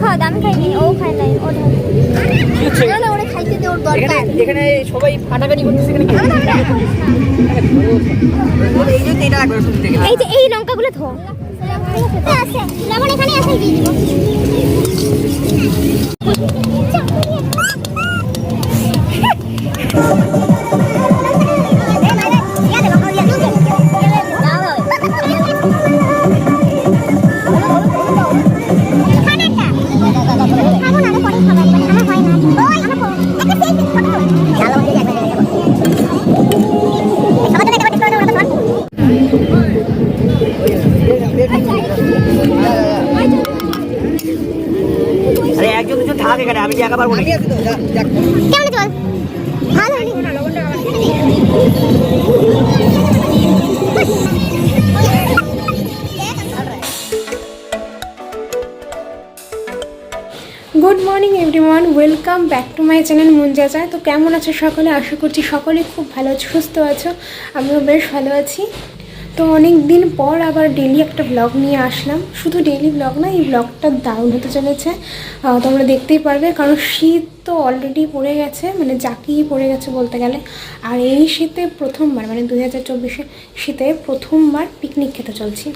খাওয়া আমি খাইনি, ও খায় নাই, ও না না ওরে খাইতে দে, ওর দরকার। এখানে সবাই ফাটাফাটি করতেছে এখানে। এই যে এটা লাগবে শুনতে গেলে। এই যে এই লঙ্কাগুলো ধো আছে, লবণ এখানে আছে, দিয়ে দিব। আরে একজন দুজন থাক এখানে, আমি একা পারবো না। কেমন চল ভালো হয়নি। Good morning everyone, welcome back to my channel মুঞ্জা চায়। তো কেমন আছো সকলে? আশা করছি সকলে খুব ভালো আছো, সুস্থ আছো। আমিও বেশ ভালো আছি। তো অনেক দিন পর আবার ডেলি একটা ব্লগ নিয়ে আসলাম। শুধু ডেলি ব্লগ না, এই ব্লগটা দারুণ হতে চলেছে, তোমরা দেখতেই পারবে। কারণ শীত তো অলরেডি পড়ে গেছে, মানে জাঁকিয়ে পড়ে গেছে বলতে গেলে। আর এই শীতে প্রথমবার, মানে 2024-এর শীতে প্রথমবার পিকনিক খেতে চলছি।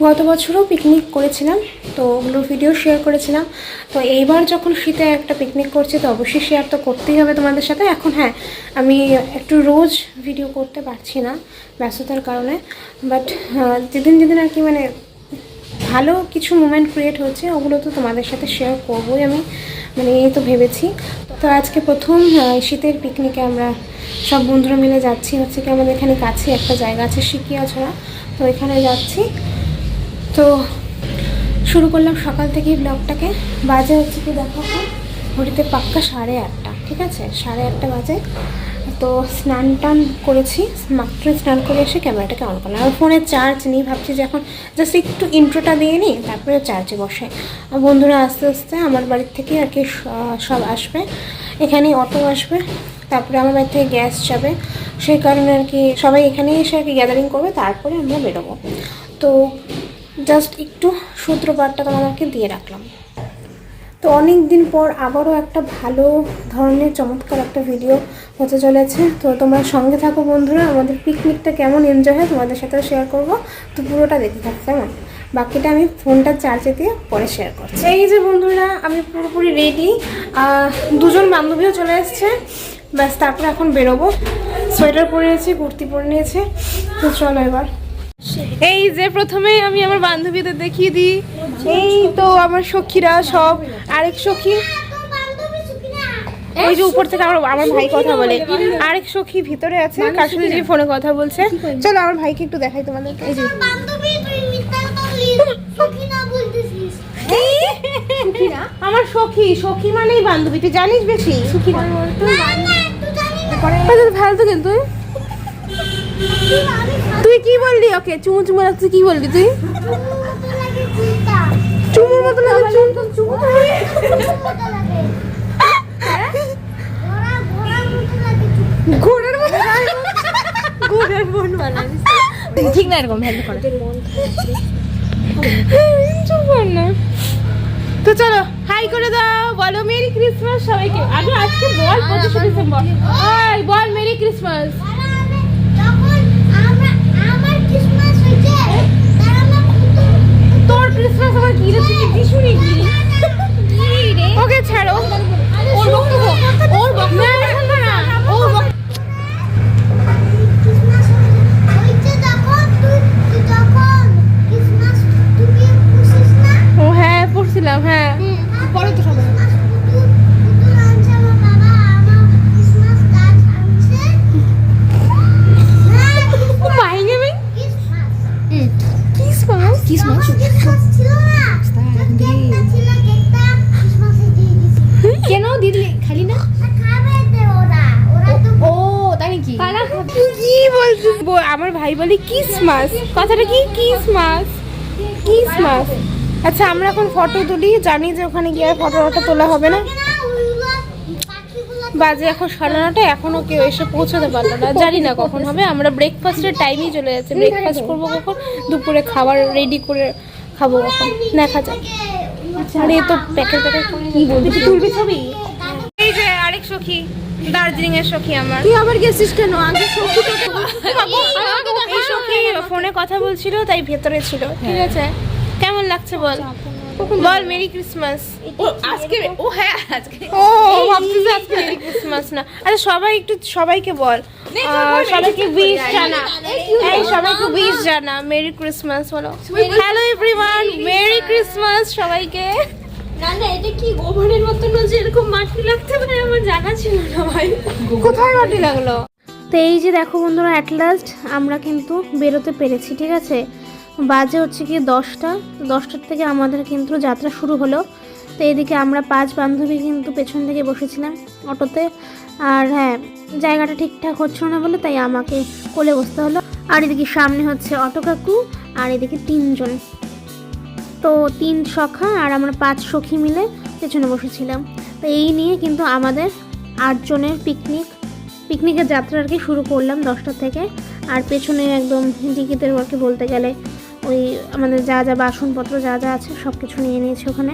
গত বছরও পিকনিক করেছিলাম, তো ওগুলোর ভিডিও শেয়ার করেছিলাম। তো এইবার যখন শীতে একটা পিকনিক করছি, তো অবশ্যই শেয়ার তো করতেই হবে তোমাদের সাথে। এখন হ্যাঁ, আমি একটু রোজ ভিডিও করতে পারছি না ব্যস্ততার কারণে, বাট যেদিন যেদিন আর কি মানে ভালো কিছু মোমেন্ট ক্রিয়েট হচ্ছে, ওগুলো তো তোমাদের সাথে শেয়ার করবোই আমি, মানে এই তো ভেবেছি। তো আজকে প্রথম শীতের পিকনিকে আমরা সব বন্ধুরা মিলে যাচ্ছি। হচ্ছে কি আমাদের এখানে কাছে একটা জায়গা আছে সিকিয়াছড়া, তো এখানে যাচ্ছি। তো শুরু করলাম সকাল থেকেই ব্লগটাকে। বাজে হচ্ছে কি দেখো, ঘড়িতে পাক্কা 8:30, ঠিক আছে, 8:30 বাজে। তো স্নান টান করেছি, মাত্র স্নান করে এসে ক্যামেরাটাকে অন করলাম। আর ফোনে চার্জ নেই, ভাবছি যে এখন জাস্ট একটু ইন্ট্রোটা দিয়ে নিই, তারপরে চার্জে বসে। বন্ধুরা আস্তে আস্তে আমার বাড়ির থেকে আর কি সব আসবে, এখানেই অটো আসবে, তারপরে আমার বাড়ি থেকে গ্যাস যাবে। সেই কারণে আর কি সবাই এখানেই এসে আর কি গ্যাদারিং করবে, তারপরে আমরা বেরোবো। তো জাস্ট একটু সূত্রপাতটা তোমাদেরকে দিয়ে রাখলাম। তো অনেক দিন পর আবারও একটা ভালো ধরনের চমৎকার একটা ভিডিও হতে চলেছে। তো তোমরা সঙ্গে থাকো বন্ধুরা, আমাদের পিকনিকটা কেমন এনজয় হয় তোমাদের সাথেও শেয়ার করব। তো পুরোটা দেখতে থাকো কেমন, বাকিটা আমি ফোনটা চার্জে দিয়ে পরে শেয়ার করছি। এই যে বন্ধুরা, আমি পুরোপুরি রেডি, দুজন বান্ধবীও চলে এসছে, ব্যাস তারপরে এখন বেরোবো। সোয়েটার পরে নিয়েছি, কুর্তি পরে নিয়েছি। তো চলো এবার। এই যে প্রথমে আমি আমার বান্ধবীদের দেখিয়ে দিই, এই তো আমার সখীরা সব। আরেক সখী ওই যে উপর থেকে আমার ভাই কথা বলে, আরেক সখী ভিতরে আছে, কার সাথে যে ফোনে কথা বলছে। চলো আমার ভাইকে একটু দেখাই তোমাদেরকে। এই যে আমার সখী, সখী মানেই বান্ধবী, তুই জানিস বেশি। সখী ভালো তো, কিন্তু তুই কি বললি ওকে? চুমু চুমু লাগছে, কি বললি তুই? চুমুর মতো লাগে, চুমু ঘোড়ার মতো, ঘোড়ার মন বানাইস ঠিক না, এরকম হেল্প করে না। তো চলো হাই করে দাও, বলো মেরি ক্রিসমাস সবাইকে। আগে আজকে বল 25 ডিসেম্বর, ওই বল মেরি ক্রিসমাস। তোর ক্রিসমাস আমার কি রে, তুই কি শুনি কি রে? ওকে ছাড়ো, ওর বক্তব্য, ওর বক্তব্য শুনবো না, ওর ও হ্যাঁ পড়ছিলাম, হ্যাঁ পরে তো সবাই কেন দিদি খালি না? ও তাই নাকি? কি বলছিস? আমার ভাই বলে ক্রিসমাস, কথাটা কি ক্রিসমাস, ক্রিসমাস। আচ্ছা আমরা এখন ফটো তুলি, জানি যে ওখানে গিয়ে ফটো তোলা হবে না। বাজে এখন 9:30, এখনো কেউ এসে পৌঁছাতে পারলো না, জানি না কখন হবে। আমরা ব্রেকফাস্টের টাইমেই চলে যাচ্ছে, ব্রেকফাস্ট করবো কখন, দুপুরে খাবার রেডি করে খাবো কখন দেখা যাক। আরে এ তো প্যাকেট কি বলবি, তুলবি ছবি? এই যে আরেক সখী, দার্জিলিং এর সখী আমার। তুই আবার গেছিস কেন? আগে সখী এই সখী ফোনে কথা বলছিল তাই ভেতরে ছিল, ঠিক আছে? কেমন লাগছে বল, বল মেরি ক্রিসমাস। আজকে ও হ্যাঁ আজকে ও ভাবছিস আজকে মেরি ক্রিসমাস না? আরে সবাই একটু সবাইকে বল, সবাইকে উইশ জানা, এই সবাইকে উইশ জানা, মেরি ক্রিসমাস বলো। হ্যালো এভরিওয়ান, মেরি ক্রিসমাস সবাইকে। না না, এটা কি গোবরের মতো না যে এরকম মাটি লাগতে পারে? আমার জানা ছিল না ভাই। কোথায় মাটি লাগলো? তো এই যে দেখো বন্ধুরা, অ্যাট লাস্ট আমরা কিন্তু বেরোতে পেরেছি, ঠিক আছে? বাজে হচ্ছে কি 10টার থেকে আমাদের কিন্তু যাত্রা শুরু হলো। তো এদিকে আমরা 5 বান্ধবী কিন্তু পেছন থেকে বসেছিলাম অটোতে। আর হ্যাঁ, জায়গাটা ঠিকঠাক হচ্ছিল না বলে তাই আমাকে কোলে বসতে হলো। আর এদিকে সামনে হচ্ছে অটো কাকু, আর এদিকে 3 জন, তো 3 সখা আর আমরা 5 সখী মিলে পেছনে বসেছিলাম। তো এই নিয়ে কিন্তু আমাদের 8 জনের পিকনিকের যাত্রা আর কি শুরু করলাম 10টা থেকে। আর পেছনে একদম টিকিটের আর কি বলতে গেলে ওই আমাদের যা যা বাসনপত্র যা যা আছে সব কিছু নিয়ে নিয়েছি ওখানে।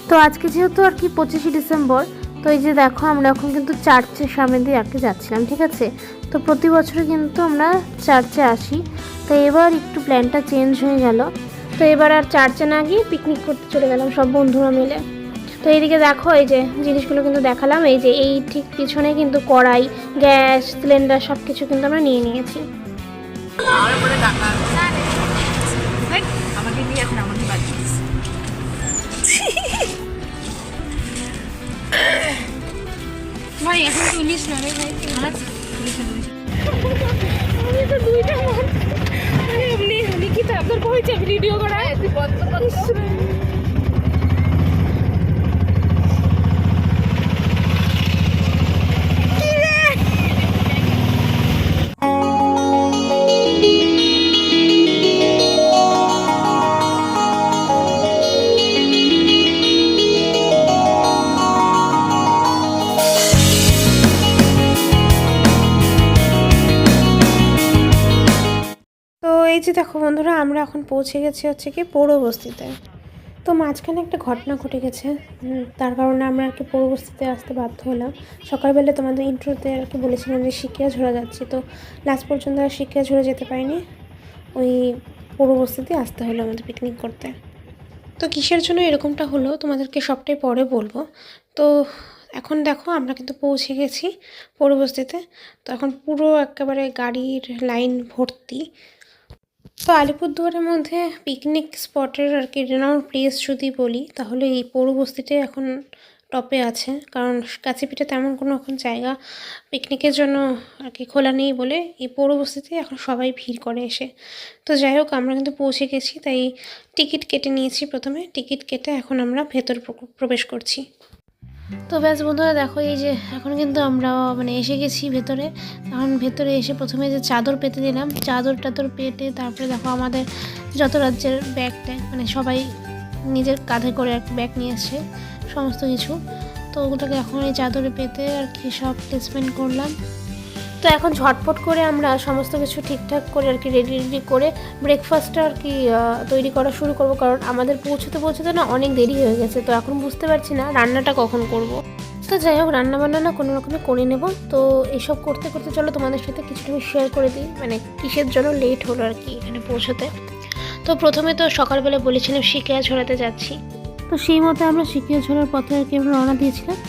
তো আজকে যেহেতু আর কি 25শে ডিসেম্বর, তো এই যে দেখো আমরা এখন কিন্তু চার্চের সামনে দিয়ে আর কি যাচ্ছিলাম, ঠিক আছে? তো প্রতি বছরে কিন্তু আমরা চার্চে আসি, তো এবার একটু প্ল্যানটা চেঞ্জ হয়ে গেল। তো এবার আর চার্চে না গিয়ে পিকনিক করতে চলে গেলাম সব বন্ধুরা মিলে। তো এইদিকে দেখো এই যে জিনিসগুলো কিন্তু দেখালাম, এই যে এই ঠিক পিছনে কিন্তু কড়াই, গ্যাস সিলিন্ডার সব কিছু কিন্তু আমরা নিয়ে নিয়েছি। আমাকে দিয়ে এখন আমাকে বাঁচিয়েছে ভাই। এখন তুলিস না রে ভাই। আমি তো 2টা মান এমনি কি চাদর কইছে ভিডিও করা তুই বন্ধ কর। এই যে দেখো বন্ধুরা, আমরা এখন পৌঁছে গেছি হচ্ছে কি পৌরবস্তিতে। তো মাঝখানে একটা ঘটনা ঘটে গেছে, তার কারণে আমরা আর কি পৌরবস্তিতে আসতে বাধ্য হলাম। সকালবেলা তোমাদের ইন্ট্রোতে আর কি বলেছিলাম যে সিকিয়াঝোড়া যাচ্ছি, তো লাস্ট পর্যন্ত আর সিকিয়াঝোড়া যেতে পারিনি, ওই পৌরবস্তিতে আসতে হলো আমাদের পিকনিক করতে। তো কিসের জন্য এরকমটা হলো তোমাদেরকে সবটাই পরে বলবো। তো এখন দেখো আমরা কিন্তু পৌঁছে গেছি পৌরবস্তিতে। তো এখন পুরো একেবারে গাড়ির লাইন ভর্তি। তো আলিপুরদুয়ারের মধ্যে পিকনিক স্পটের আর কি রেনাউন্ড প্লেস যদি বলি তাহলে এই পৌরবস্তিটাই এখন টপে আছে, কারণ কাছেপিঠে তেমন কোনো এখন জায়গা পিকনিকের জন্য আর কি খোলা নেই বলে এই পৌরবস্তিতে এখন সবাই ভিড় করে এসে। তো যাই হোক, আমরা কিন্তু পৌঁছে গেছি, তাই টিকিট কেটে নিয়েছি। প্রথমে টিকিট কেটে এখন আমরা ভেতর প্রবেশ করছি। তো ব্যাস বন্ধুরা দেখো, এই যে এখন কিন্তু আমরা মানে এসে গেছি ভেতরে। এখন ভেতরে এসে প্রথমে যে চাদর পেতে দিলাম, চাদর টাদর পেতে তারপরে দেখো আমাদের যত রাজ্যের ব্যাগ ট্যাগ মানে সবাই নিজের কাঁধে করে আর কি ব্যাগ নিয়ে এসছে সমস্ত কিছু। তো ওগুলোকে এখন এই চাদরে পেতে আর কি সব প্লেসমেন্ট করলাম। তো এখন ঝটপট করে আমরা সমস্ত কিছু ঠিকঠাক করে আর কি রেডি করে ব্রেকফাস্টটা আর কি তৈরি করা শুরু করব, কারণ আমাদের পৌঁছতে না অনেক দেরি হয়ে গেছে। তো এখন বুঝতে পারছি না রান্নাটা কখন করব। তো যাই হোক, রান্নাবান্না না কোনো রকমে করে নেব। তো এসব করতে করতে চলো তোমাদের সাথে কিছুটা আমি শেয়ার করে দিই, মানে কিসের জন্য লেট হলো আর কি এখানে পৌঁছতে। তো প্রথমে তো সকালবেলা বলেছিলাম সিকিয়াঝোড়াতে যাচ্ছি, তো সেই মতো আমরা সিকিয়াঝোড়ার পথে আর কি আমরা রওনা দিয়েছিলাম।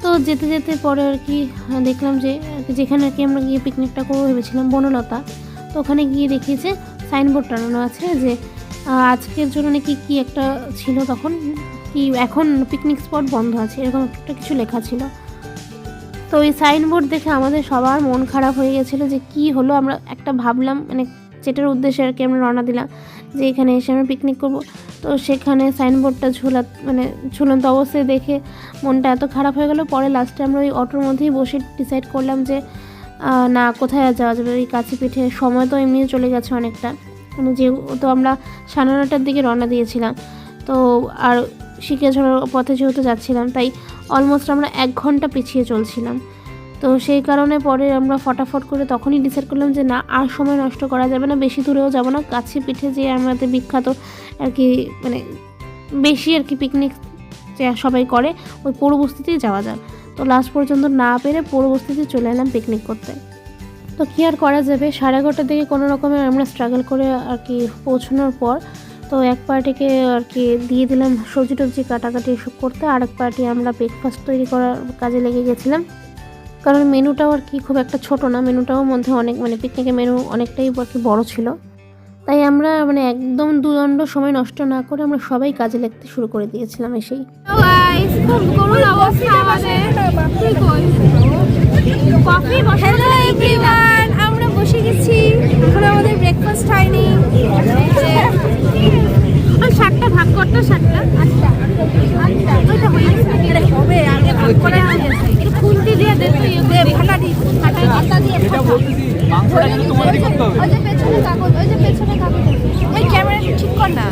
তো যেতে যেতে পরে আর কি দেখলাম যে যেখানে আর কি আমরা গিয়ে পিকনিকটা করবো ভেবেছিলাম বনলতা, তো ওখানে গিয়ে দেখি যে সাইনবোর্ড টানানো আছে যে আজকের জন্য নাকি কি একটা ছিল, তখন কি এখন পিকনিক স্পট বন্ধ আছে এরকম একটা কিছু লেখা ছিল। তো ওই সাইনবোর্ড দেখে আমাদের সবার মন খারাপ হয়ে গেছিলো যে কি হলো। আমরা একটা ভাবলাম মানে যেটার উদ্দেশ্যে আর কি আমরা রওনা দিলাম যে এখানে এসে আমরা পিকনিক করব, তো সেখানে সাইনবোর্ডটা ঝুলন্ত অবস্থায় দেখে মনটা এত খারাপ হয়ে গেল। পরে লাস্টে আমরা ওই অটোর মধ্যেই বসে ডিসাইড করলাম যে না, কোথায় আর যাওয়া যাবে, ওই কাছে পিঠে সময় তো এমনি চলে গেছে অনেকটা, মানে যেহেতু আমরা 9:30টার দিকে রওনা দিয়েছিলাম। তো আর সিকিয়াঝোড়ার পথে যেহেতু যাচ্ছিলাম তাই অলমোস্ট আমরা 1 ঘন্টা পিছিয়ে চলছিলাম। তো সেই কারণে পরে আমরা ফটাফট করে তখনই ডিসাইড করলাম যে না, আর সময় নষ্ট করা যাবে না, বেশি দূরেও যাব না, কাছে পিঠে যে আমাদের বিখ্যাত আর কি মানে বেশি আর কি পিকনিক সবাই করে ওই পৌরবস্তিতেই যাওয়া যায়। তো লাস্ট পর্যন্ত না পেরে পৌরবস্তিতে চলে এলাম পিকনিক করতে। তো কী আর করা যাবে, 11:30টার দিকে কোনো রকমের আমরা স্ট্রাগল করে আর কি পৌঁছানোর পর তো এক পার্টিকে আর কি দিয়ে দিলাম সবজি টবজি কাটাকাটি এসব করতে, আর এক পার্টি আমরা ব্রেকফাস্ট তৈরি করার কাজে লেগে গেছিলাম। কারণ মেনুটাও আর কি খুব একটা ছোট না, মেনুটাও মধ্যে অনেক মানে পিকনিকের মেনু অনেকটাই আর কি বড়ো ছিল। তাই আমরা মানে একদম দুদণ্ড সময় নষ্ট না করে আমরা সবাই কাজে লাগতে শুরু করে দিয়েছিলাম এসেই। হ্যালো এভরিওয়ান, আমরা বসে গেছি, এখন আমাদের ব্রেকফাস্ট হয়নি। আর 7টা ভাগ করতে, 7টা 8টা ওইটা হয়ে গেছে, এটা হবে আগে ভাগ করে আছে। এটা খুন্তি দিয়ে দেখো ভাটা দিয়ে এটা বলতেছি মাংসটা কিন্তু তোমাদেরই করতে হবে। ওই যে পেছনে কাগজ, ওই যে পেছনে কাগজ, ওই ক্যামেরাটা ঠিক কর না।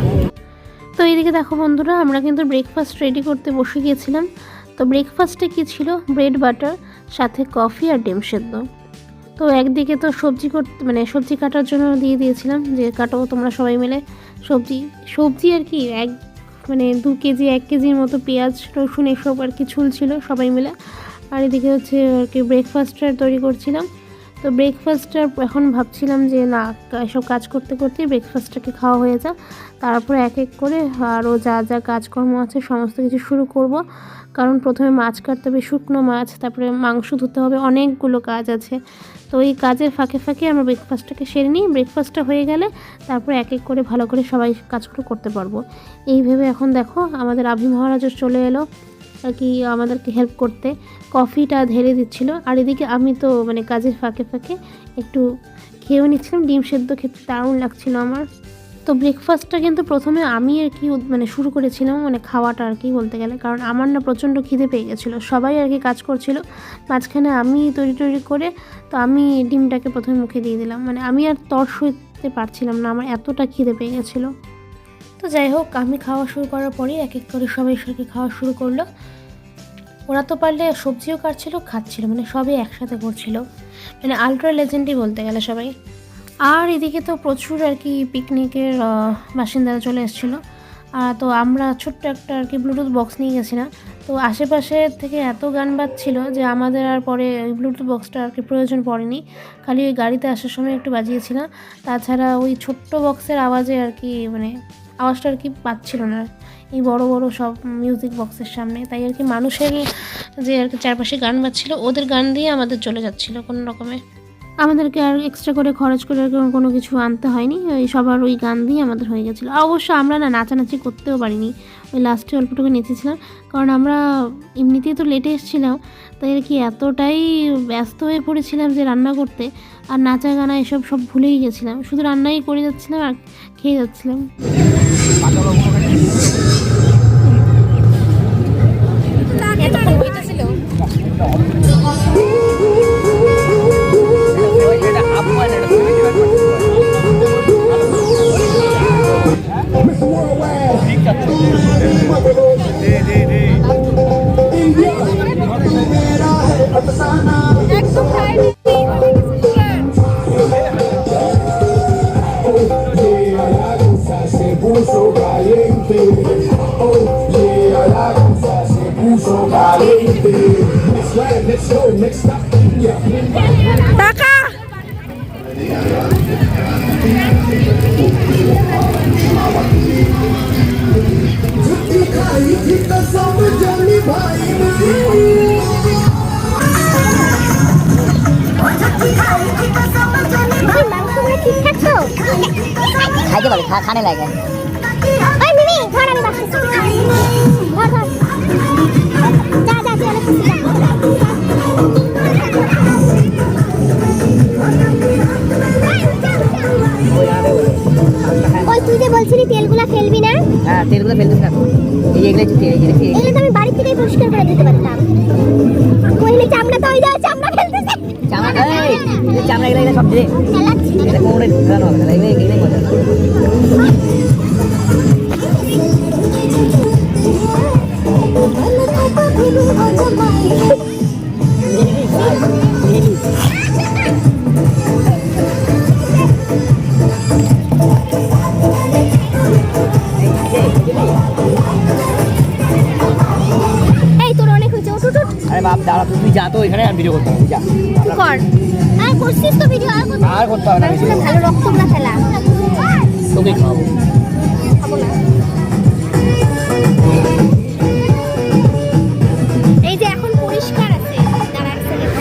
তো এইদিকে দেখো বন্ধুরা, আমরা কিন্তু ব্রেকফাস্ট রেডি করতে বসে গিয়েছিলাম। তো ব্রেকফাস্টে কি ছিল, ব্রেড বাটার সাথে কফি আর ডিম সেদ্ধ। তো একদিকে তো সবজি করতে মানে সবজি কাটার জন্য দিয়ে দিয়েছিলাম যে কাটো তোমরা সবাই মিলে সবজি আর কি মানে 2 কেজি 1 কেজির মতো পেঁয়াজ রসুন এসব আর কি ঝুল ছিল সবাই মিলে। আর এদিকে হচ্ছে আর কি ব্রেকফাস্টটা তৈরি করছিলাম। তো ব্রেকফাস্টটা এখন ভাবছিলাম যে না এসব কাজ করতে করতে ব্রেকফাস্টটাকে খাওয়া হয়ে যা, তারপর এক এক করে আরও যা যা কাজকর্ম আছে সমস্ত কিছু শুরু করব। কারণ প্রথমে মাছ কাটতে হবে, শুকনো মাছ, তারপরে মাংস ধুতে হবে, অনেকগুলো কাজ আছে। তো এই কাজের ফাঁকে ফাঁকে আমরা ব্রেকফাস্টটাকে সেরে নিই। ব্রেকফাস্টটা হয়ে গেলে তারপর এক এক করে ভালো করে সবাই কাজগুলো করতে পারবো। এই ভেবে এখন দেখো আমাদের আভি মহারাজও চলে এলো আর কি আমাদেরকে হেল্প করতে, কফিটা ঢেলে দিচ্ছিল। আর এদিকে আমি তো মানে কাজের ফাঁকে ফাঁকে একটু খেয়েও নিচ্ছিলাম, ডিম সেদ্ধ খেতে দারুণ লাগছিল আমার। তো ব্রেকফাস্টটা কিন্তু প্রথমে আমি আর কি মানে শুরু করেছিলাম, মানে খাওয়াটা আর কি বলতে গেলে, কারণ আমার না প্রচণ্ড খিদে পেয়ে গেছিলো, সবাই আর কি কাজ করছিল, মাঝখানে আমি তৈরি করে তো আমি ডিমটাকে প্রথমে মুখে দিয়ে দিলাম, মানে আমি আর তর সইতে পারছিলাম না, আমার এতটা খিদে পেয়ে গেছিলো। তো যাই হোক, আমি খাওয়া শুরু করার পরেই এক এক করে সবাই খাওয়া শুরু করলো। ওরা তো পারলে সবজিও কাটছিল খাচ্ছিল, মানে সবই একসাথে করছিল, মানে আলট্রা লেজেন্ডই বলতে গেলে সবাই। আর এদিকে তো প্রচুর আর কি পিকনিকের বাসিন্দারা চলে এসেছিলো। তো আমরা ছোট্ট একটা আর কি ব্লুটুথ বক্স নিয়ে গেছিলাম। তো আশেপাশে থেকে এত গান বাজছিল যে আমাদের আর পরে ওই ব্লুটুথ বক্সটা আর কি প্রয়োজন পড়েনি, খালি ওই গাড়িতে আসার সময় একটু বাজিয়েছিলাম। তাছাড়া ওই ছোট্ট বক্সের আওয়াজে আর কি মানে আওয়াজটা আর কি পাচ্ছিল না এই বড় বড় সব মিউজিক বক্সের সামনে। তাই আর কি মানুষের যে আর কি চারপাশে গান বাজছিল ওদের গান দিয়ে আমাদের চলে যাচ্ছিলো কোনো রকমে, আমাদেরকে আর এক্সট্রা করে খরচ করে কোনো কিছু আনতে হয়নি, ওই সবার ওই গান দিয়ে আমাদের হয়ে গেছিলো। অবশ্য আমরা না নাচানাচি করতেও পারিনি, ওই লাস্টে অল্পটুকু নেচেছিলাম, কারণ আমরা এমনিতেই তো লেটে এসেছিলাম, তাই আর কি এতটাই ব্যস্ত হয়ে পড়েছিলাম যে রান্না করতে, আর নাচা গানা এসব সব ভুলেই গেছিলাম, শুধু রান্নাই করে যাচ্ছিলাম আর খেয়ে যাচ্ছিলাম। টাকা খাইতে পারি, খানে লাগে। তুই যে বলছিলি তেলগুলা ফেলবি না? হ্যাঁ, তেলগুলো ফেলতে না, এগুলো তো আমি বাড়ি থেকেই পরিষ্কার করে দিতে পারতাম। কইলে চামড়া তো ওই দাও, চামড়া ফেলতেছে, চামড়া এগুলো সব দিয়ে এটা কোমরে ঢুকানো হবে না, এগুলোই মজা। বাপ দাঁড়া, তুই যা তো এখানে আর ভিডিও করতে হবে, যা কর আর করছিস তো ভিডিও আর করতে হবে না কিছু। ভালো রক্ত না ফেলা তোকে খাওয়াবো। খাবো না। এই যে এখন পরিষ্কার আছে, দাঁড়া এক সেকেন্ড।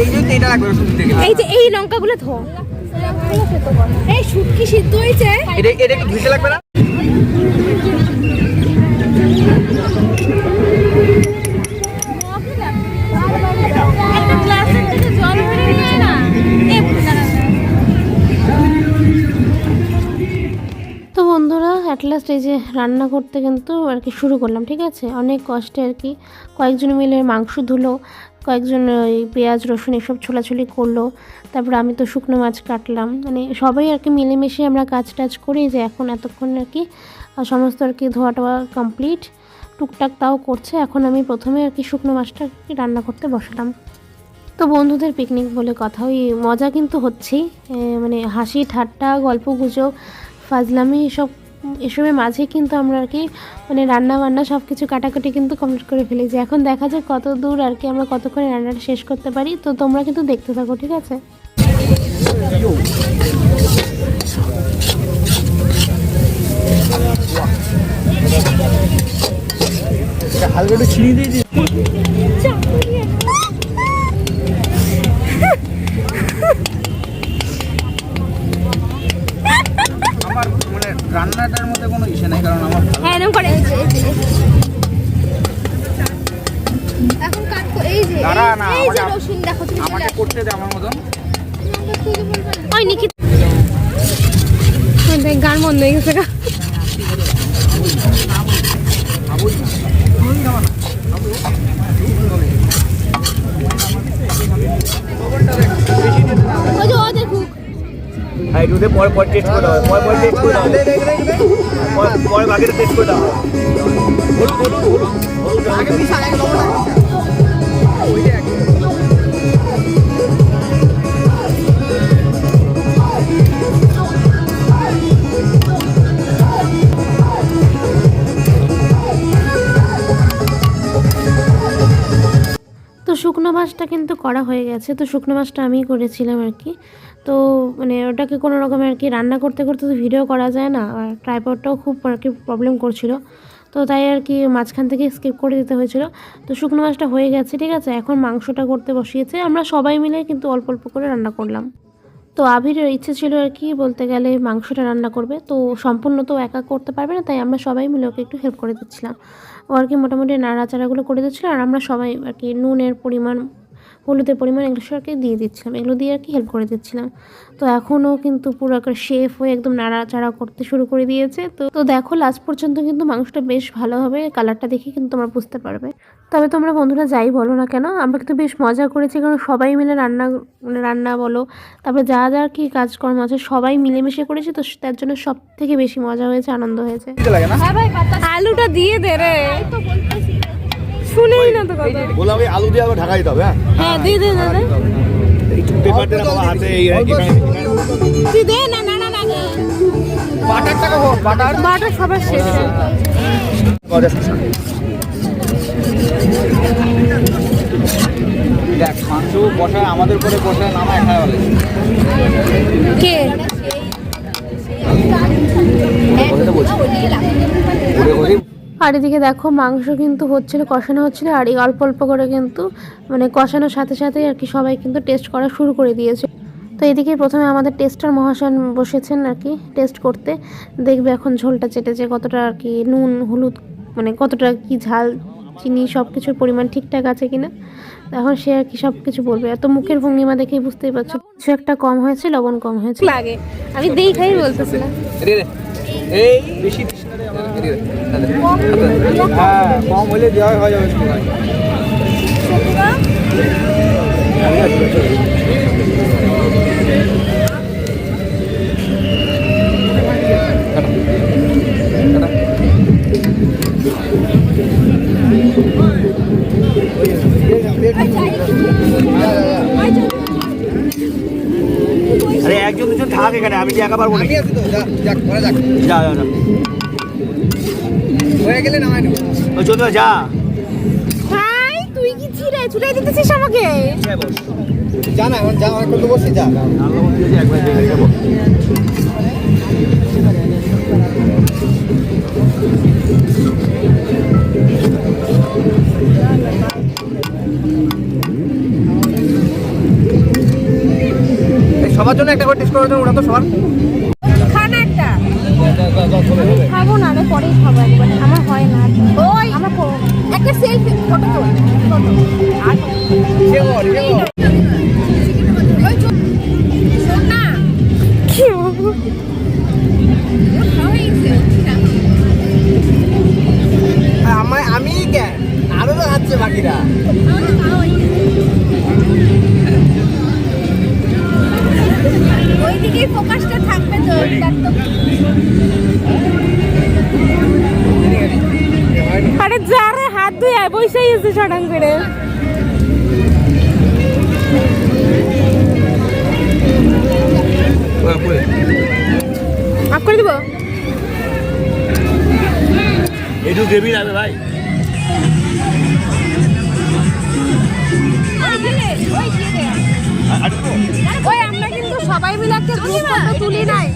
এই জন্য এটা লাগবে রসুন থেকে। এই যে এই লঙ্কাগুলো ধো। এই শুটকি সিদ্ধ হয়েছে। এটা একটু ধুইতে লাগবে না? একটা গ্লাসের থেকে জল ভরে নিয়ে না তো বন্ধুরা অ্যাট লাস্ট এই যে রান্না করতে কিন্তু আর কি শুরু করলাম, ঠিক আছে। অনেক কষ্টে আর কি কয়েকজন মিলে মাংস ধুলো, কয়েকজন ওই পেঁয়াজ রসুন এসব ছোলাছুলি করলো, তারপর আমি তো শুকনো মাছ কাটলাম, মানে সবাই আর কি মিলেমিশে আমরা কাজ টাজ করি। যে এখন এতক্ষণ আর কি সমস্ত আর কি ধোয়া টোয়া কমপ্লিট, টুকটাক তাও করছে। এখন আমি প্রথমে আর কি শুকনো মাছটা আর কি রান্না করতে বসালাম। তো বন্ধুদের পিকনিক বলে কথা, ওই মজা কিন্তু হচ্ছেই, মানে হাসি ঠাট্টা গল্প গুজব ফাজলামি এসবের মাঝে কিন্তু আমরা আর কি মানে রান্না বান্না সব কিছু কাটাকুটি কিন্তু কমপ্লিট করে ফেলেছি। এখন দেখা যাক কত দূর আর কি আমরা কতক্ষণে রান্নাটা শেষ করতে পারি। তো তোমরা কিন্তু দেখতে থাকো, ঠিক আছে। হালকা একটু ছিঁড়ে দিয়ে দিই। আমার মানে রান্নাটার মধ্যে কোনো ইস্যু নেই, কারণ আমার হ্যাঁ এরকম করে এখন কাট এই যে দাঁড়া না, এই যে আমাকে- রসুন দেখো তুমি আমাকে করতে দে আমার মতন। ওই নিখি গান বন্ধ হয়ে গেছে। ওই যে ও দেখুক হাই দুধে পরে টেস্ট করে দাও, পরে টেস্ট করে দাও, পরে বাকিটা টেস্ট করে দাও। আগে পিছনে আগে দাও না। তো শুকনো মাছটা কিন্তু করা হয়ে গেছে। তো শুকনো মাছটা আমিই করেছিলাম আর কি। তো মানে ওটাকে কোনো রকমের আর কি রান্না করতে করতে তো ভিডিও করা যায় না, আর ট্রাইপডটাও খুব আর কি প্রবলেম করছিল, তো তাই আর কি মাঝখান থেকে স্কিপ করে দিতে হয়েছিল। তো শুকনো মাছটা হয়ে গেছে, ঠিক আছে। এখন মাংসটা করতে বসিয়েছে, আমরা সবাই মিলে কিন্তু অল্প অল্প করে রান্না করলাম। তো আবির ইচ্ছে ছিল আর কি বলতে গেলে মাংসটা রান্না করবে, তো সম্পূর্ণ তো একা করতে পারবে না, তাই আমরা সবাই মিলে ওকে একটু হেল্প করে দিচ্ছিলাম। ও আর কি মোটামুটি নাড়াচাড়াগুলো করে দিচ্ছিলো, আর আমরা সবাই আর কি নুনের পরিমাণ হলুদের পরিমাণ এগুলো সবকে দিয়ে দিচ্ছিলাম, এগুলো দিয়ে আর কি হেল্প করে দিচ্ছিলাম। তো এখনও কিন্তু পুরো একটা শেফ হয়ে একদম নাড়াচাড়া করতে শুরু করে দিয়েছে। তো দেখো লাস্ট পর্যন্ত কিন্তু মাংসটা বেশ ভালো হবে, কালারটা দেখে কিন্তু তোমরা বুঝতে পারবে। তবে তোমরা বন্ধুরা যাই বলো না কেন, আমরা কিন্তু বেশ মজা করেছি, কারণ সবাই মিলে রান্না বলো, তারপরে যা যা আর কি কাজকর্ম আছে সবাই মিলেমিশে করেছি, তো তার জন্য সব থেকে বেশি মজা হয়েছে, আনন্দ হয়েছে। আলুটা দিয়ে দে রে শুনেই না তো কথা। বললাম এই আলু দিয়ে আবার ঢাকা দিতে হবে। হ্যাঁ হ্যাঁ দিয়ে দে দাদা, এই পেপারটা না বাবা হাতে এই তুই দে না না না না বাটার টাকা হোক, বাটার বাটা সবার শেষে। দেখ মাংস বসায় আমাদের করে বসায় নামায় খায় বলে কে আর এদিকে দেখো মাংস কিন্তু হচ্ছিল, কষানো হচ্ছিল, আর এই অল্প অল্প করে কিন্তু মানে কষানোর সাথে সাথে আর কি সবাই কিন্তু টেস্ট করা শুরু করে দিয়েছে। তো এদিকে প্রথমে আমাদের টেস্টার মহাশয় বসেছেন আর কি টেস্ট করতে, দেখবে এখন ঝোলটা চেটেছে কতটা আর কি নুন হলুদ মানে কতটা কি ঝাল চিনি সব কিছুর পরিমাণ ঠিকঠাক আছে কিনা। এখন সে আর কি সব কিছু বলবে, এত মুখের ভঙ্গিমা দেখেই বুঝতেই পারছো কিছু একটা কম হয়েছে, লবণ কম হয়েছে লাগে। আমি দেখাই বলতেছিলাম এই বেশি হ্যাঁ কম হলে দেওয়া হয়ে যাবে। আরে একজন দুজন থাক এখানে, আমি কি একা পারবো নাকি? তো যা যা করে যাক যা যা যা হয়ে গেলে নামাই নেব ওই চন্দ্র যা। ভাই তুই কি চুলাই দিতেছিস আমাকে? যা না এখন যা অনেক করতে বসে যা একবার দেখে যাবো। সবার জন্য একটা করে টেস্ট করে দেবো, ওরা তো সবার। খানা একটা খাবো না, আমি পরেই খাবো একবার, আমার হয় না। ওই আমার একটা সেলফি ফটো তোল ওই শোন না কি বলবো? আমি কে আরো তো খাচ্ছে বাকিরা ওইদিকেই ফোকাসটা থাকবে তো তার তো আরে যা রে, হাত ধুয়ে বসেই আছে ছটাং করে। আপ করে দিব। একটু গ্রেভি লাগবে ভাই। ওই আমরা কিন্তু সবাই মিলে একটা গ্রুপ ফটো তুলি নাই।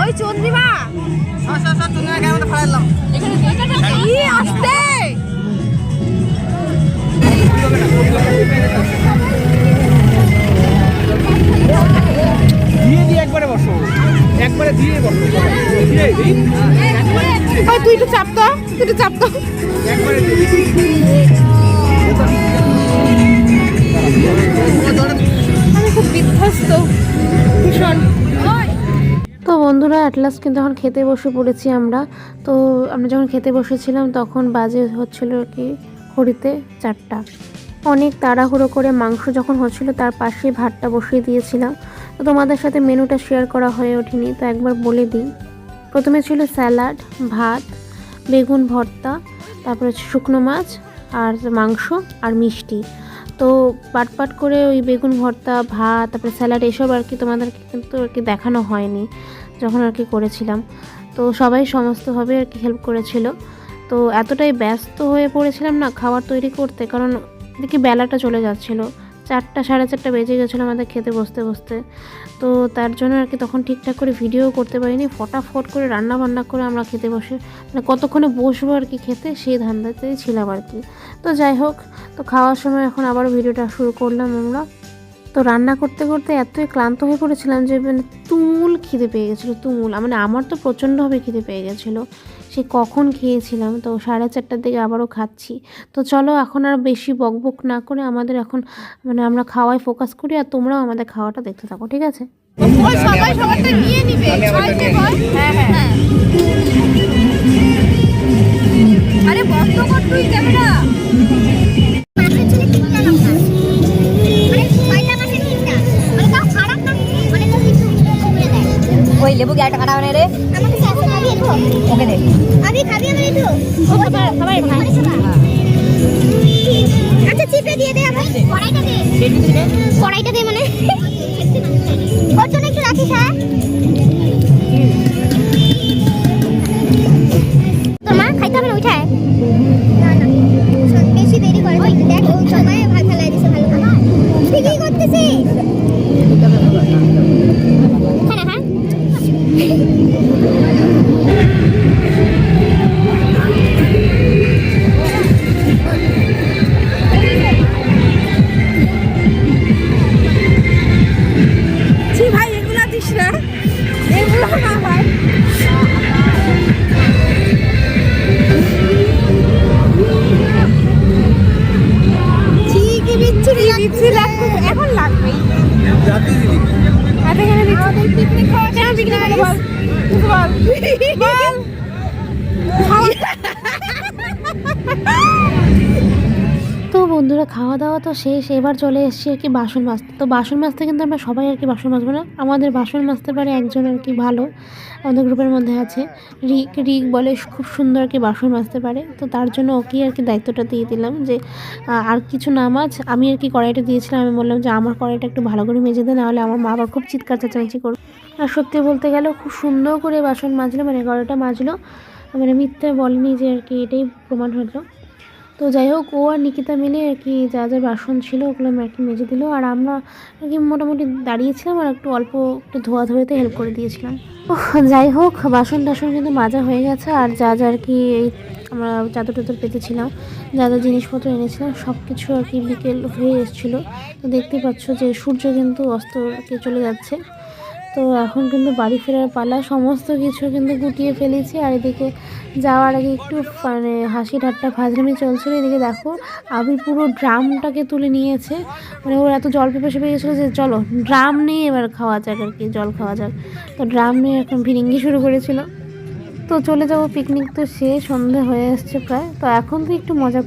ওই চন্দ্রিমা কি আসতে দিয়ে দিয়ে একবারে বসো একবারে দিয়ে বসো ওই তুই একটু চাপ তো, তুই একটু চাপ তো। একবারে আমি খুব বিধ্বস্ত ভীষণ। তো বন্ধুরা অ্যাট লাস্ট কিন্তু এখন খেতে বসে পড়েছি আমরা। তো আমরা যখন খেতে বসেছিলাম তখন বাজে হচ্ছিল কি ঘড়িতে 4টা। অনেক তাড়াহুড়ো করে মাংস যখন হচ্ছিল তার পাশেই ভাতটা বসিয়ে দিয়েছিলাম। তো তোমাদের সাথে মেনুটা শেয়ার করা হয়ে ওঠেনি, তো একবার বলে দিই। প্রথমে ছিল স্যালাড, ভাত, বেগুন ভর্তা, তারপরে হচ্ছে শুকনো মাছ আর মাংস আর মিষ্টি। তো পাট করে ওই বেগুন ভর্তা, ভাত, তারপরে স্যালাড এসব আর কি তোমাদেরকে কিন্তু আর কি দেখানো হয়নি যখন আর কি করেছিলাম। তো সবাই সমস্তভাবে আর কি হেল্প করেছিল। তো এতটাই ব্যস্ত হয়ে পড়েছিলাম না খাবার তৈরি করতে, কারণ এদিকে বেলাটা চলে যাচ্ছিলো, 4টা 4:30 বেজে গেছিলো আমাদের খেতে বসতে বসতে। তো তার জন্য আর কি তখন ঠিকঠাক করে ভিডিও করতে পারিনি। ফটাফট করে রান্না বান্না করে আমরা খেতে বসে, মানে কতক্ষণে বসবো আর কি খেতে, সেই ধান্দাতেই ছিলাম আর কি। তো যাই হোক, তো খাওয়ার সময় এখন আবারও ভিডিওটা শুরু করলাম আমরা। তো রান্না করতে করতে এতই ক্লান্ত হয়ে পড়েছিলাম যে মানে তুমুল খিদে পেয়ে গেছিলো, তুমুল, মানে আমার তো প্রচণ্ডভাবে খিদে পেয়ে গেছিলো। সে কখন খেয়েছিলাম, তো 4:30টার দিকে আবারও খাচ্ছি। তো চলো এখন আর বেশি বকবক না করে আমাদের এখন মানে আমরা খাওয়ায় ফোকাস করি, আর তোমরাও আমাদের খাওয়াটা দেখতে থাকো, ঠিক আছে? ওই সবাই সবারটা নিয়ে নিবে। হ্যাঁ হ্যাঁ আরে বন্ধ কর তুই ক্যামেরা। মাছের ঝোলে 3টা লঙ্কা মানে 6টা মাছের 3টা মানে তাও খারাপ না, মানে তো কিছু করে দেয়। ওই লেবু কি একটা কাটা মানে রে আমাকে সাথে খাবি একটু ওকে দে আমি খাবি আমি একটু ও খাবার ভাই আচ্ছা চিপে দিয়ে দে আমাকে কড়াইটা দে কড়াইটা দে মানে ওর জন্য একটু রাখিস। হ্যাঁ তোর মা খাইতে হবে না উঠায় না না বেশি দেরি করে দেখ ও সময় ভাত ফেলাই দিছে ভালো খানা ঠিকই করতেছি খানা হ্যাঁ ভাই এগুলা দিস না। বন্ধুরা খাওয়া দাওয়া তো শেষ, এবার চলে এসেছি আর কি বাসন মাজতে। তো বাসন মাজতে কিন্তু আমরা সবাই আর কি বাসন মাজবো না, আমাদের বাসন মাজতে পারে একজন আর কি ভালো আমাদের গ্রুপের মধ্যে আছে, রিক বলে খুব সুন্দর আর কি বাসন মাজতে পারে। তো তার জন্য ওকে আর কি দায়িত্বটা দিয়ে দিলাম যে আর কিছু না মাছ, আমি আর কি কড়াইটা দিয়েছিলাম, আমি বললাম যে আমার কড়াইটা একটু ভালো করে মেজে দে, নাহলে আমার মা আবার খুব চিৎকার চেঁচামেচি করবে। আর সত্যি বলতে গেলে খুব সুন্দর করে বাসন মাজলো, মানে কড়াইটা মাজলো, মানে মিথ্যে বলেনি যে আর কি, এটাই প্রমাণ হলো। তো যাই হোক, ও আর নিকিতা মিলে আর কি যা যা বাসন ছিল ওগুলো আমি আর কি মেজে দিল, আর আমরা আর কি মোটামুটি দাঁড়িয়েছিলাম আর একটু অল্প একটু ধোয়াধুয়িতে হেল্প করে দিয়েছিলাম। যাই হোক, বাসন টাসন কিন্তু মাজা হয়ে গেছে, আর যা যা আর কি আমরা চাদর টাদর পেতেছিলাম, যা যা জিনিসপত্র এনেছিলাম সব কিছু আর কি বিকেল হয়ে এসেছিলো। তো দেখতে পাচ্ছ যে সূর্য কিন্তু অস্ত চলে যাচ্ছে। তো এখন কিন্তু বাড়ি ফেরার পালা, সমস্ত কিছু কিন্তু গুটিয়ে ফেলেছি। আর এদিকে যাওয়ার আগে একটু মানে হাসি ঠাট্টা ফাজলামি চলছিল। এদিকে দেখো আবির পুরো ড্রামটাকে তুলে নিয়েছে, মানে ওর এত জল পিপাসা পেয়ে গেছিলো যে চলো ড্রাম নিয়ে এবার খাওয়া যাক আর কি, জল খাওয়া যাক। তো ড্রাম নিয়ে এখন ফিরিঙ্গি শুরু করেছিল। তো চলে যাবো, পিকনিক তো শেষ, সন্ধে হয়ে আসছে প্রায়। তো এখন তো একটু মজা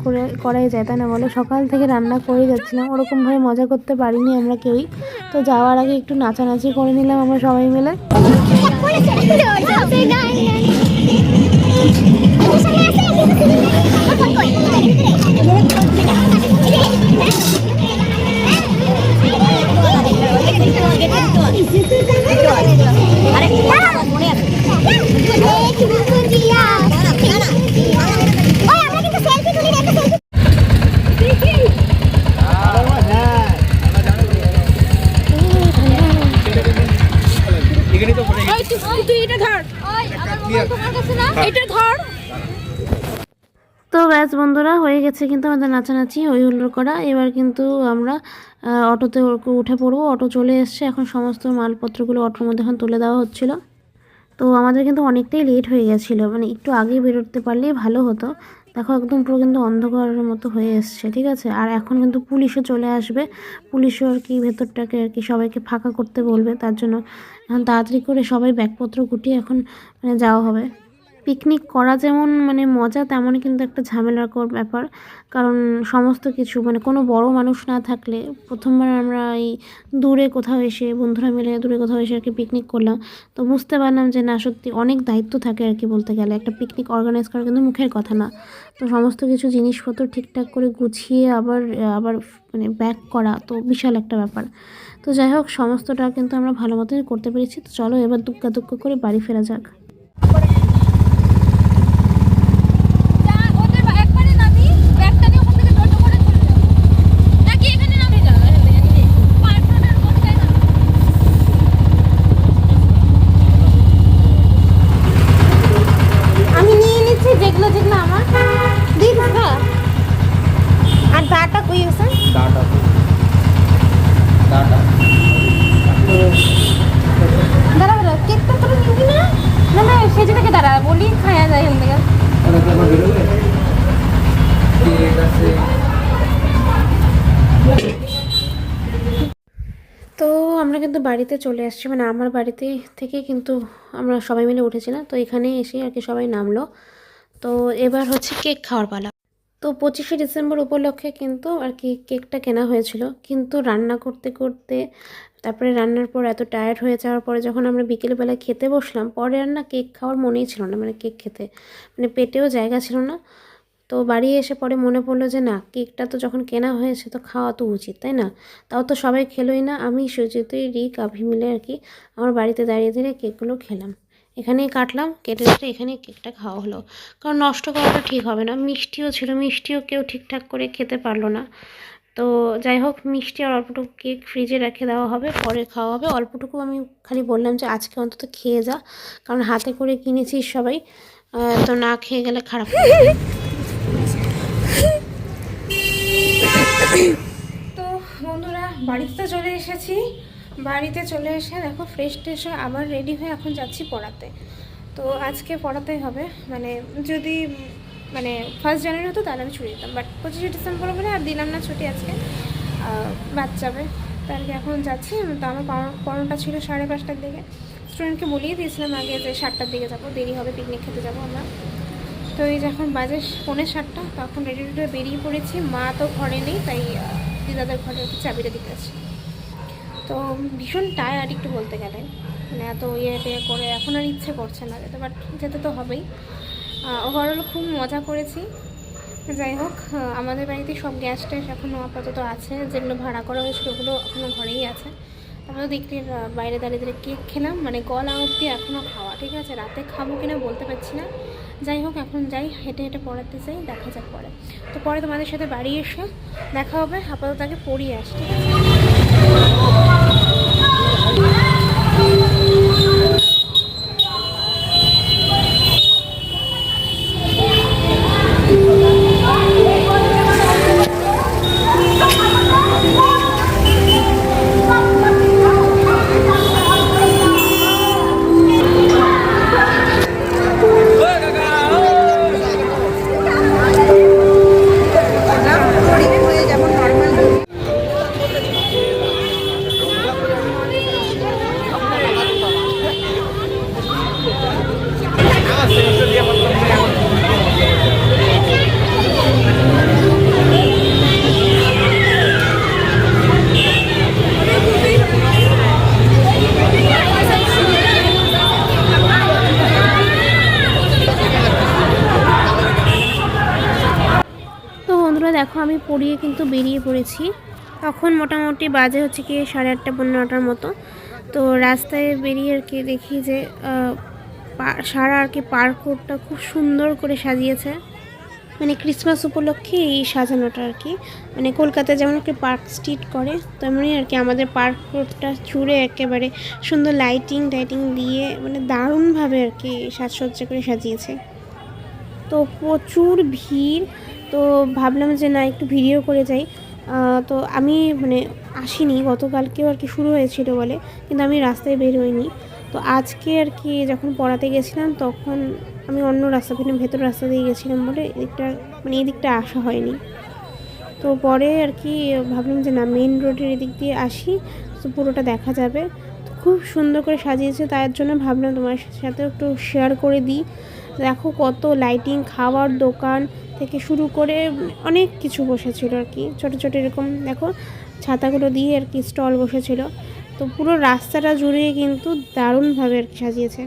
করাই যায়, তাই না বলো? সকাল থেকে রান্না করে যাচ্ছিলাম, ওরকমভাবে মজা করতে পারিনি আমরা কেউই। তো যাওয়ার আগে একটু নাচানাচি করে নিলাম আমরা সবাই মিলে। তো ব্যাস বন্ধুরা, হয়ে গেছে কিন্তু আমাদের নাচানাচি হই হুল্লোড় করা। এবার কিন্তু আমরা অটোতে উঠে পড়বো। অটো চলে এসছে, এখন সমস্ত মালপত্রগুলো অটোর মধ্যে এখন তুলে দেওয়া হচ্ছিলো। তো আমাদের কিন্তু অনেকটাই লেট হয়ে গেছিলো, মানে একটু আগেই বেরোতে পারলেই ভালো হতো। দেখো একদম পুরো কিন্তু অন্ধকারের মতো হয়ে এসছে, ঠিক আছে। আর এখন কিন্তু পুলিশও চলে আসবে, পুলিশও আর কি ভেতরটাকে আর কি সবাইকে ফাঁকা করতে বলবে। তার জন্য এখন তাড়াতাড়ি করে সবাই ব্যাগপত্র গুটিয়ে এখন মানে যাওয়া হবে। পিকনিক করা যেমন মানে মজা, তেমনই কিন্তু একটা ঝামেলার ব্যাপার। কারণ সমস্ত কিছু মানে কোনো বড় মানুষ না থাকলে, প্রথমবার আমরা এই দূরে কোথাও এসে বন্ধুরা মিলে দূরে কোথাও এসে আর কি পিকনিক করলাম, তো বুঝতে পারলাম যে না সত্যি অনেক দায়িত্ব থাকে আর কি। বলতে গেলে একটা পিকনিক অর্গানাইজ করা কিন্তু মুখের কথা না। তো সমস্ত কিছু জিনিসপত্র ঠিকঠাক করে গুছিয়ে আবার মানে ব্যাক করা তো বিশাল একটা ব্যাপার। তো যাই হোক, সমস্তটা কিন্তু আমরা ভালো মতোই করতে পেরেছি। তো চলো এবার দুক্কা দুক্কা করে বাড়ি ফেরা যাক। তো আমরা কিন্তু বাড়িতে চলে আসছি, মানে আমার বাড়িতে থেকে কিন্তু আমরা সবাই মিলে উঠেছিলাম। তো এখানে এসে আর কি সবাই নামলো। তো এবার হচ্ছে কেক খাওয়ার পালা। তো 25শে ডিসেম্বর উপলক্ষে কিন্তু আর কি কেকটা কেনা হয়েছিল, কিন্তু রান্না করতে করতে তারপরে রান্নার পর এত টায়ার্ড হয়ে যাওয়ার পরে যখন আমরা বিকেলবেলা খেতে বসলাম, পরে আর না কেক খাওয়ার মনেই ছিল না, মানে কেক খেতে মানে পেটেও জায়গা ছিল না। তো বাড়ি এসে পরে মনে পড়লো যে না, কেকটা তো যখন কেনা হয়েছে তো খাওয়া তো উচিত, তাই না? তাও তো সবাই খেলোই না, আমি সুজিতই রিক আভি মিলে আর কি আমার বাড়িতে দাঁড়িয়ে দাঁড়িয়ে কেকগুলো খেলাম। এখানেই কাটলাম, কেটে এখানেই কেকটা খাওয়া হলো, কারণ নষ্ট করাটা ঠিক হবে না। মিষ্টিও ছিল, মিষ্টিও কেউ ঠিকঠাক করে খেতে পারলো না। তো যাই হোক, মিষ্টি আর অল্পটুকু কেক ফ্রিজে রেখে দেওয়া হবে, পরে খাওয়া হবে। অল্পটুকু আমি খালি বললাম যে আজকে অন্তত খেয়ে যা, কারণ হাতে করে কিনেছিস সবাই, তো না খেয়ে গেলে খারাপ। তো বন্ধুরা, বাড়িতে চলে এসেছি। বাড়িতে চলে এসে দেখো ফ্রেশ ট্রেশ হয়ে আবার রেডি হয়ে এখন যাচ্ছি পড়াতে। তো আজকে পড়াতেই হবে, মানে যদি মানে 1 জানুয়ারি হতো তাহলে আমি ছুটি দিতাম, বাট 25শে ডিসেম্বর বলে আর দিলাম না ছুটি, আজকে বাদ যাবে। তার এখন যাচ্ছি। তো আমার পড়ানোটা ছিল 5:30টার দিকে। স্টুডেন্টকে বলিয়ে দিয়েছিলাম আগে যে 7টার দিকে যাবো, দেরি হবে, পিকনিক খেতে যাবো আমরা। তো এই যে এখন বাজে 6:45, তখন রেডি রেডি বেরিয়ে পড়েছি। মা তো ঘরে নেই, তাই দিদাদের ঘরে একটু চাবিটা দিতে আসি। তো ভীষণ টায়ার্ড একটু বলতে গেলে, মানে এত ইয়ে করে এখন আর ইচ্ছে করছে না যেতে, বাট যেতে তো হবেই। ওভারঅল খুব মজা করেছি। যাই হোক, আমাদের বাড়িতে সব গ্যাস ট্যাস এখনও আপাতত আছে, যেগুলো ভাড়া করা হয়েছিল ওগুলো এখনও ঘরেই আছে। তারপরে দেখতে বাইরে দাঁড়িয়ে কেক খেলাম, মানে গলা অবধি এখনও খাওয়া, ঠিক আছে। রাতে খাবো কিনা বলতে পারছি না। যাই হোক, এখন যাই, হেঁটে হেঁটে পড়াতে যাই, দেখা যাক পরে। তো পরে তোমাদের সাথে বাড়ি এসে দেখা হবে। আপাতত আগে পড়িয়ে আসি, ঠিক আছে। দেখো, আমি পড়িয়ে কিন্তু বেরিয়ে পড়েছি। তখন মোটামুটি বাজে হচ্ছে কি 8:30 পৌনে 9টার মতো। তো রাস্তায় বেরিয়ে আর কি দেখি যে সারা আর কি পার্ক রোডটা খুব সুন্দর করে সাজিয়েছে, মানে ক্রিসমাস উপলক্ষে এই সাজানোটা আর কি। মানে কলকাতায় যেমন একটা পার্ক স্ট্রিট করে, তেমনই আর কি আমাদের পার্ক রোডটা জুড়ে একেবারে সুন্দর লাইটিং দিয়ে মানে দারুণভাবে আর কি সাজসজ্জা করে সাজিয়েছে। তো প্রচুর ভিড়। তো ভাবলাম যে না, একটু ভিডিও করে যাই। তো আমি মানে আসিনি, গতকালকেও আর কি শুরু হয়েছিল বলে, কিন্তু আমি রাস্তায় বের হইনি। তো আজকে আর কি যখন পড়াতে গেছিলাম, তখন আমি অন্য রাস্তা থেকে ভেতর রাস্তা দিয়ে গেছিলাম বলে এদিকটা মানে এদিকটা আসা হয়নি। তো পরে আর কি ভাবলাম যে না, মেন রোডের এদিক দিয়ে আসি, তো পুরোটা দেখা যাবে। তো খুব সুন্দর করে সাজিয়েছে, তার জন্য ভাবলাম তোমার সাথে একটু শেয়ার করে দিই। দেখো কত লাইটিং, খাওয়ার দোকান থেকে শুরু করে অনেক কিছু বসেছিল আর কি, ছোটো ছোটো এরকম দেখো ছাতাগুলো দিয়ে আর কি স্টল বসেছিল। তো পুরো রাস্তাটা জুড়ে কিন্তু দারুণভাবে আর কি সাজিয়েছে।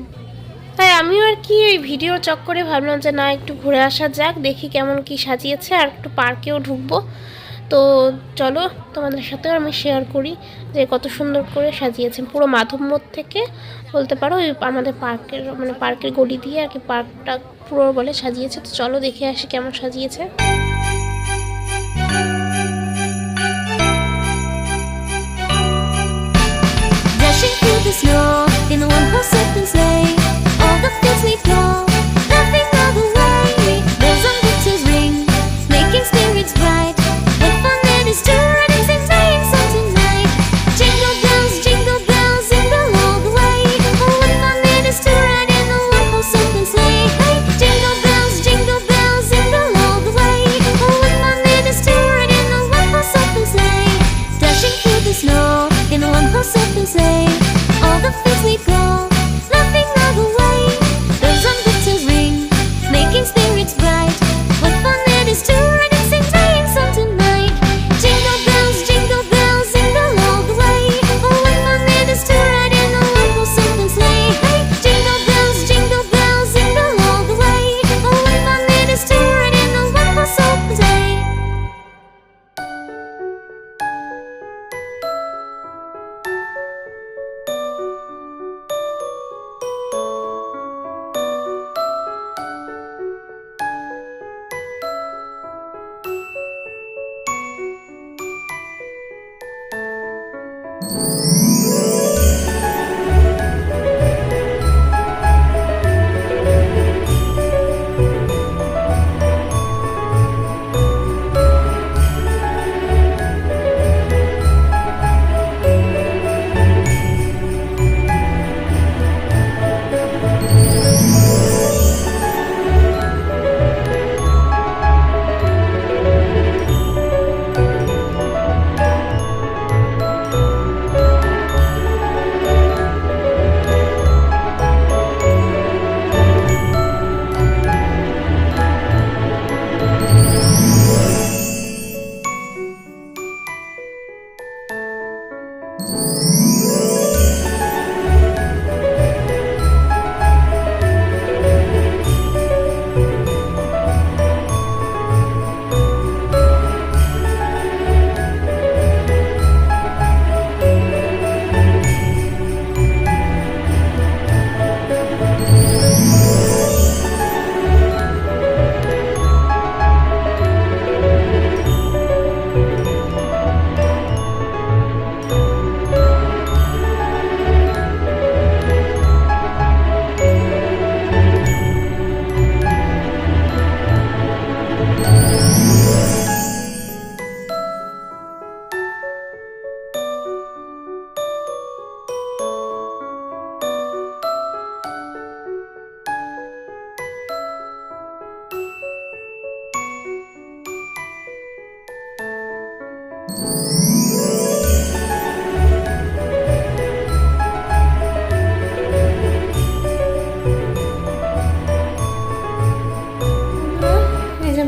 তাই আমিও আর কি ওই ভিডিও চক্করে ভাবলাম যে না, একটু ঘুরে আসা যাক, দেখি কেমন কি সাজিয়েছে, আর একটু পার্কেও ঢুকবো। তো চলো তোমাদের সাথেও আমি শেয়ার করি যে কত সুন্দর করে সাজিয়েছে। পুরো মাধব মোড় থেকে বলতে পারো ওই আমাদের পার্কের মানে পার্কের গলি দিয়ে আর কি পার্কটা পুরো বলে সাজিয়েছে। তো চলো দেখে আসি কেমন সাজিয়েছে। Dashing through the snow in a one-horse open sleigh, all the fields we go, laughing all the way. Bells on winter's ring, making spirits bright. What fun it is to ride and sing sleigh song tonight! Jingle bells, jingle all the way. Oh, what fun it is to ride in a one-horse open sleigh! Hey, jingle bells, all the way. Oh, what fun it is to ride in a one-horse open sleigh! Dashing through the snow in a one-horse open sleigh, all the fields we go, laughing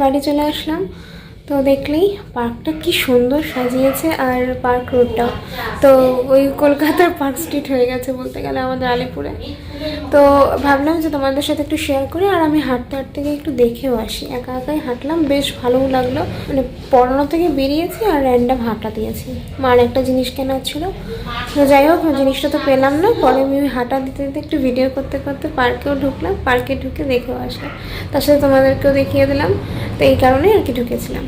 বাড়ি চলে আসলাম। তো দেখলেই পার্কটা কি সুন্দর সাজিয়েছে, আর park রোডটাও তো ওই কলকাতার পার্ক স্ট্রিট হয়ে গেছে বলতে গেলে আমাদের আলিপুরে। তো ভাবলাম যে তোমাদের সাথে একটু শেয়ার করি, আর আমি হাঁটতে হাঁটতে গিয়ে একটু দেখেও আসি। একা একাই হাঁটলাম, বেশ ভালোও লাগলো। মানে পড়ানো থেকে বেরিয়েছি আর র্যান্ডাম হাঁটা দিয়েছি। মার একটা জিনিস কেনার ছিল, তো যাই হোক জিনিসটা তো পেলাম না। পরে আমি ওই হাঁটা দিতে দিতে একটু ভিডিও করতে করতে পার্কেও ঢুকলাম, পার্কে ঢুকে দেখেও আসলাম, তার সাথে তোমাদেরকেও দেখিয়ে দিলাম। তো এই কারণেই আর কি ঢুকেছিলাম।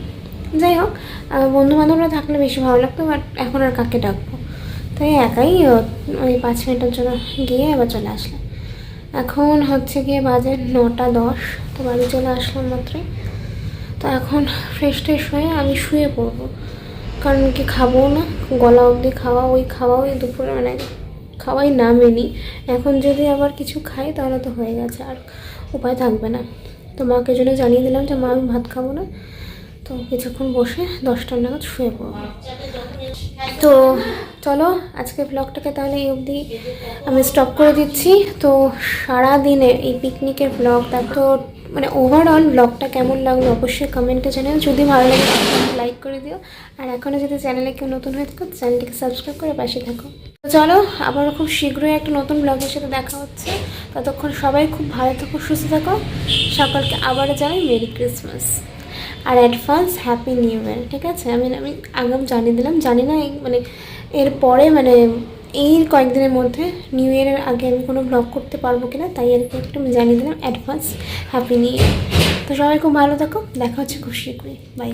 যাই হোক, বন্ধু বান্ধবরা থাকলে বেশি ভালো লাগতো, বাট এখন আর কাকে ডাকবো, তাই একাই ওই 5 মিনিটের জন্য গিয়ে আবার চলে আসলাম। এখন হচ্ছে গিয়ে বাজে 9:10, তো বাড়ি চলে আসলাম মাত্রই। তো এখন ফ্রেশ ট্রেশ হয়ে আমি শুয়ে পড়বো, কারণ কি খাবো না, গলা অবধি খাওয়া, ওই দুপুরে মানে খাওয়াই নামেনি। এখন যদি আবার কিছু খাই তাহলে তো হয়ে গেছে, আর উপায় থাকবে না। তো মাকে জন্য জানিয়ে দিলাম যে মা আমি ভাত খাবো না, তো কিছুক্ষণ বসে 10টা নাগাদ শুয়ে পড়বো। তো চলো আজকে ব্লগটাকে তাহলে এই অবধি আমি স্টপ করে দিচ্ছি। তো সারাদিনে এই পিকনিকের ব্লগ, তো মানে ওভারঅল ব্লগটা কেমন লাগলো অবশ্যই কমেন্টে জানাও। যদি ভালো লাগে লাইক করে দিও, আর এখনও যদি চ্যানেলে কেউ নতুন হয়ে থাকো চ্যানেলটিকে সাবস্ক্রাইব করে পাশে থাকো। তো চলো আবারও খুব শীঘ্রই একটা নতুন ব্লগের সাথে দেখা হচ্ছে। ততক্ষণ সবাই খুব ভালো থাকো, সুস্থ থাকো। সকলকে আবারও জানাই মেরি ক্রিসমাস আর অ্যাডভান্স হ্যাপি নিউ ইয়ার। ঠিক আছে, আমি আগাম জানিয়ে দিলাম, জানি না মানে এরপরে মানে এই কয়েকদিনের মধ্যে নিউ ইয়ারের আগে আমি কোনো ব্লগ করতে পারবো কিনা, তাই আর কি একটু আমি জানিয়ে দিলাম অ্যাডভান্স হ্যাপি নিউ ইয়ার। তো সবাই খুব ভালো থাকো, দেখা হচ্ছে খুব শীঘ্রই, বাই।